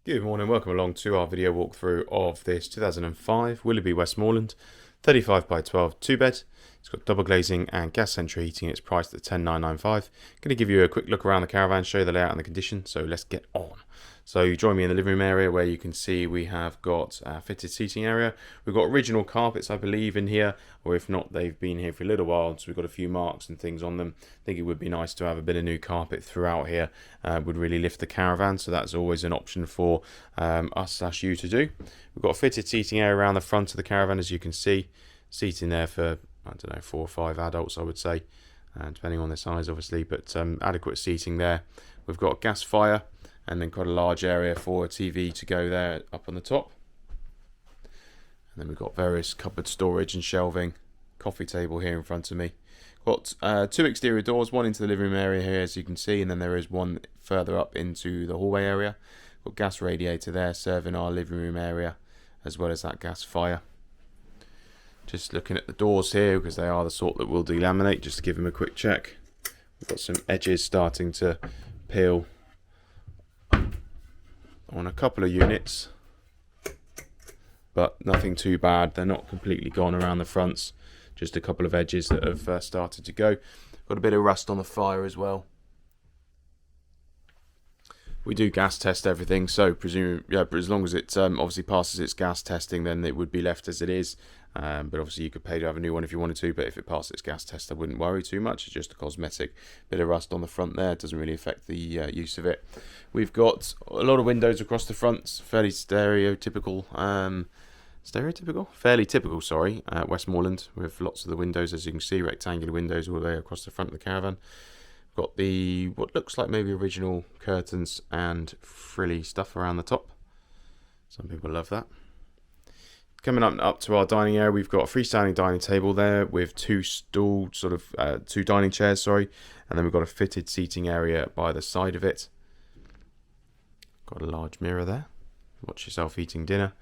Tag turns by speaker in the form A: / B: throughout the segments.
A: Good morning, welcome along to our video walkthrough of this 2005 Willerby Westmorland 35 by 12 2 bed. It's got double glazing and gas central heating. It's priced at $10,995. Going to give you a quick look around the caravan, show you the layout and the condition, so let's get on. So you join me in the living room area where you can see we have got a fitted seating area. We've got original carpets, I believe, in here, or if not, they've been here for a little while, so we've got a few marks and things on them. I think it would be nice to have a bit of new carpet throughout here. Would really lift the caravan, so that's always an option for us/you to do. We've got a fitted seating area around the front of the caravan, as you can see. Seating there for, I don't know, 4 or 5 adults, I would say, depending on their size, obviously, but adequate seating there. We've got gas fire, and then quite a large area for a TV to go there up on the top. And then we've got various cupboard storage and shelving, coffee table here in front of me. Got 2 exterior doors, one into the living room area here, as you can see, and then there is one further up into the hallway area. Got gas radiator there serving our living room area, as well as that gas fire. Just looking at the doors here, because they are the sort that will delaminate, just to give them a quick check. We've got some edges starting to peel on a couple of units, but nothing too bad. They're not completely gone around the fronts, just a couple of edges that have started to go. Got a bit of rust on the fire as well. We do gas test everything, so but as long as it obviously passes its gas testing, then it would be left as it is. But obviously you could pay to have a new one if you wanted to, but if it passed its gas test, I wouldn't worry too much. It's just a cosmetic bit of rust on the front there. It doesn't really affect the use of it. We've got a lot of windows across the front, fairly stereotypical, fairly typical, sorry, Westmorland, with lots of the windows, as you can see, rectangular windows all the way across the front of the caravan. Got the, what looks like maybe original curtains and frilly stuff around the top. Some people love that. Coming up to our dining area, we've got a freestanding dining table there with 2 2 dining chairs, sorry, and then we've got a fitted seating area by the side of it. Got a large mirror there. Watch yourself eating dinner.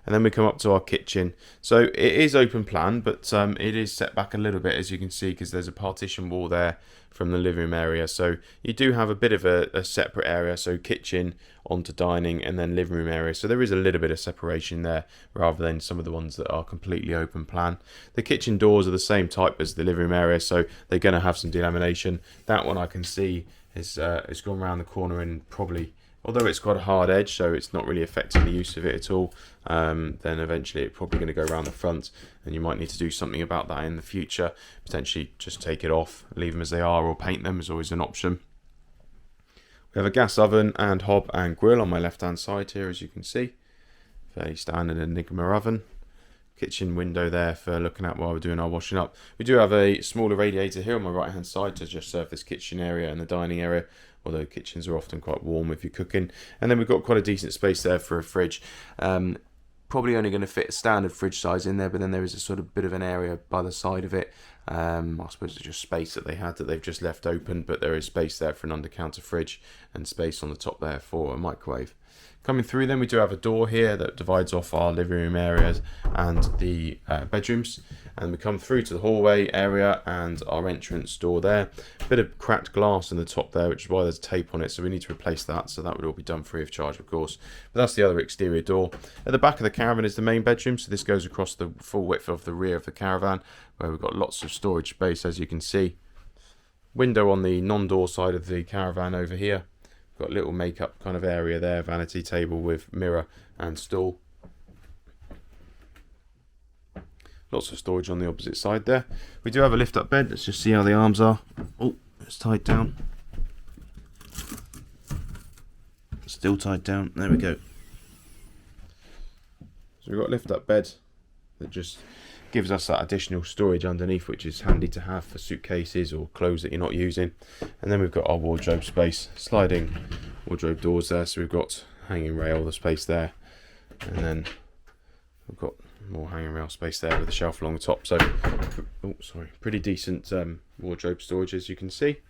A: And then we come up to our kitchen. So it is open plan, but it is set back a little bit, as you can see, because there's a partition wall there from the living room area. So you do have a bit of a separate area, so kitchen onto dining and then living room area. So there is a little bit of separation there rather than some of the ones that are completely open plan. The kitchen doors are the same type as the living room area, so they're going to have some delamination. That one I can see is gone around the corner and probably, although it's got a hard edge, so it's not really affecting the use of it at all, then eventually it's probably going to go around the front, and you might need to do something about that in the future. Potentially just take it off, leave them as they are, or paint them is always an option. We have a gas oven and hob and grill on my left hand side here, as you can see. Fairly standard Enigma oven. Kitchen window there for looking at while we're doing our washing up. We do have a smaller radiator here on my right hand side to just serve this kitchen area and the dining area, although kitchens are often quite warm if you're cooking. And then we've got quite a decent space there for a fridge. Probably only going to fit a standard fridge size in there, but then there is a sort of bit of an area by the side of it. I suppose it's just space that they had that they've just left open, but there is space there for an under-counter fridge and space on the top there for a microwave. Coming through then, we do have a door here that divides off our living room areas and the bedrooms, and we come through to the hallway area and our entrance door there. A bit of cracked glass in the top there, which is why there's tape on it, so we need to replace that, so that would all be done free of charge, of course. But that's the other exterior door. At the back of the caravan is the main bedroom, so this goes across the full width of the rear of the caravan, where we've got lots of storage space, as you can see. Window on the non-door side of the caravan over here. Got a little makeup kind of area there, vanity table with mirror and stool. Lots of storage on the opposite side there. We do have a lift up bed. Let's just see how the arms are. Oh, it's tied down. Still tied down. There we go. So we've got a lift up bed that just gives us that additional storage underneath, which is handy to have for suitcases or clothes that you're not using. And then we've got our wardrobe space, sliding wardrobe doors there, so we've got hanging rail, the space there, and then we've got more hanging rail space there with a shelf along the top. So pretty decent wardrobe storage, as you can see.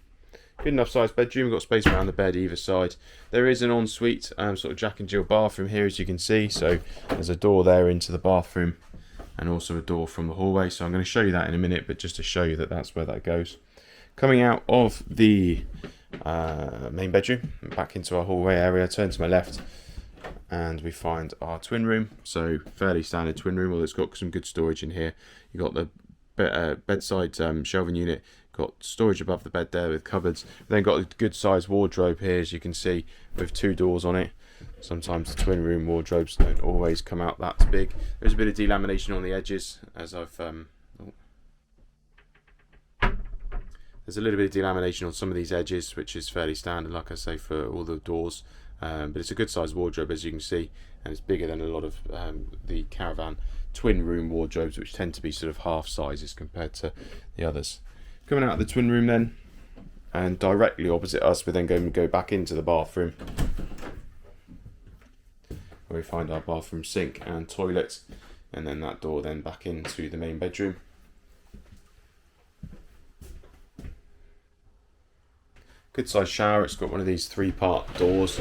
A: Good enough sized bedroom. We've got space around the bed either side. There is an ensuite sort of Jack and Jill bathroom here, as you can see, so there's a door there into the bathroom and also a door from the hallway, so I'm going to show you that in a minute, but just to show you that that's where that goes. Coming out of the main bedroom, back into our hallway area, turn to my left, and we find our twin room. So fairly standard twin room, although it's got some good storage in here. You got the bedside shelving unit, got storage above the bed there with cupboards. Then got a good sized wardrobe here, as you can see, with 2 doors on it. Sometimes the twin room wardrobes don't always come out that big. There's a bit of delamination on the edges, as I've there's a little bit of delamination on some of these edges, which is fairly standard, like I say, for all the doors. But it's a good sized wardrobe, as you can see, and it's bigger than a lot of the Caravan twin room wardrobes, which tend to be sort of half sizes compared to the others. Coming out of the twin room then, and directly opposite us, we're then going to go back into the bathroom, where we find our bathroom sink and toilet, and then that door then back into the main bedroom. Good sized shower. It's got one of these 3-part doors,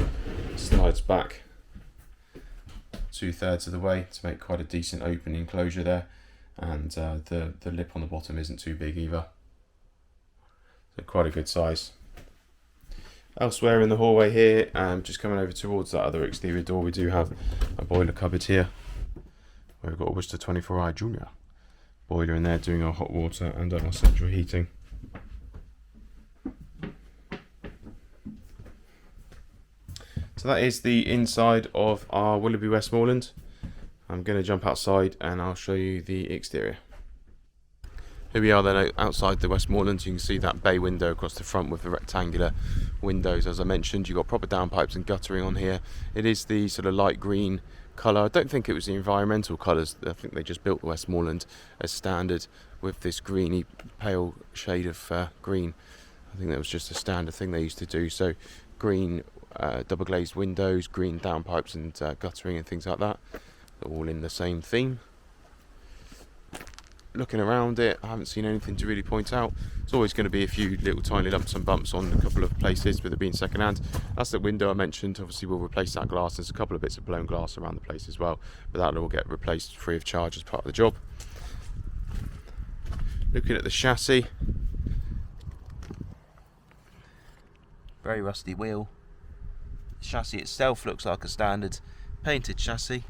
A: slides back 2/3 of the way to make quite a decent open enclosure there, and the lip on the bottom isn't too big either, so quite a good size. Elsewhere in the hallway here, just coming over towards that other exterior door, we do have a boiler cupboard here, where we've got a Worcester 24i Junior boiler in there doing our hot water and our central heating. So that is the inside of our Willerby Westmorland. I'm going to jump outside and I'll show you the exterior. Here we are then outside the Westmorland. You can see that bay window across the front with the rectangular windows. As I mentioned, you've got proper downpipes and guttering on here. It is the sort of light green colour. I don't think it was the environmental colours. I think they just built the Westmorland as standard with this greeny pale shade of green. I think that was just a standard thing they used to do. So green double glazed windows, green downpipes and guttering and things like that. They're all in the same theme. Looking around it, I haven't seen anything to really point out. There's always going to be a few little tiny lumps and bumps on a couple of places with it being second hand. That's the window I mentioned. Obviously we'll replace that glass. There's a couple of bits of blown glass around the place as well, but that'll all get replaced free of charge as part of the job. Looking at the chassis, very rusty wheel. The chassis itself looks like a standard painted chassis,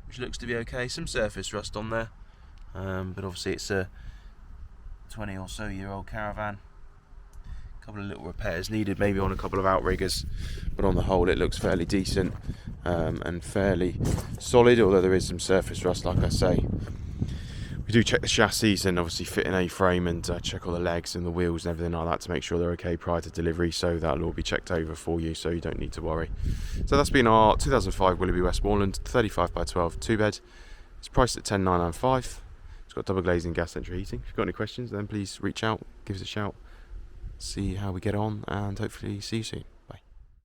A: which looks to be okay. Some surface rust on there, but obviously it's a 20 or so year old Caravan. A couple of little repairs needed maybe on a couple of outriggers, but on the whole it looks fairly decent and fairly solid, although there is some surface rust, like I say. We do check the chassis and obviously fit an A-frame and check all the legs and the wheels and everything like that to make sure they're okay prior to delivery, so that'll all be checked over for you, so you don't need to worry. So that's been our 2005 Willerby Westmorland 35x12 2-bed. It's priced at $10,995. It's got double glazing, gas central heating. If you've got any questions, then please reach out, give us a shout, see how we get on, and hopefully see you soon.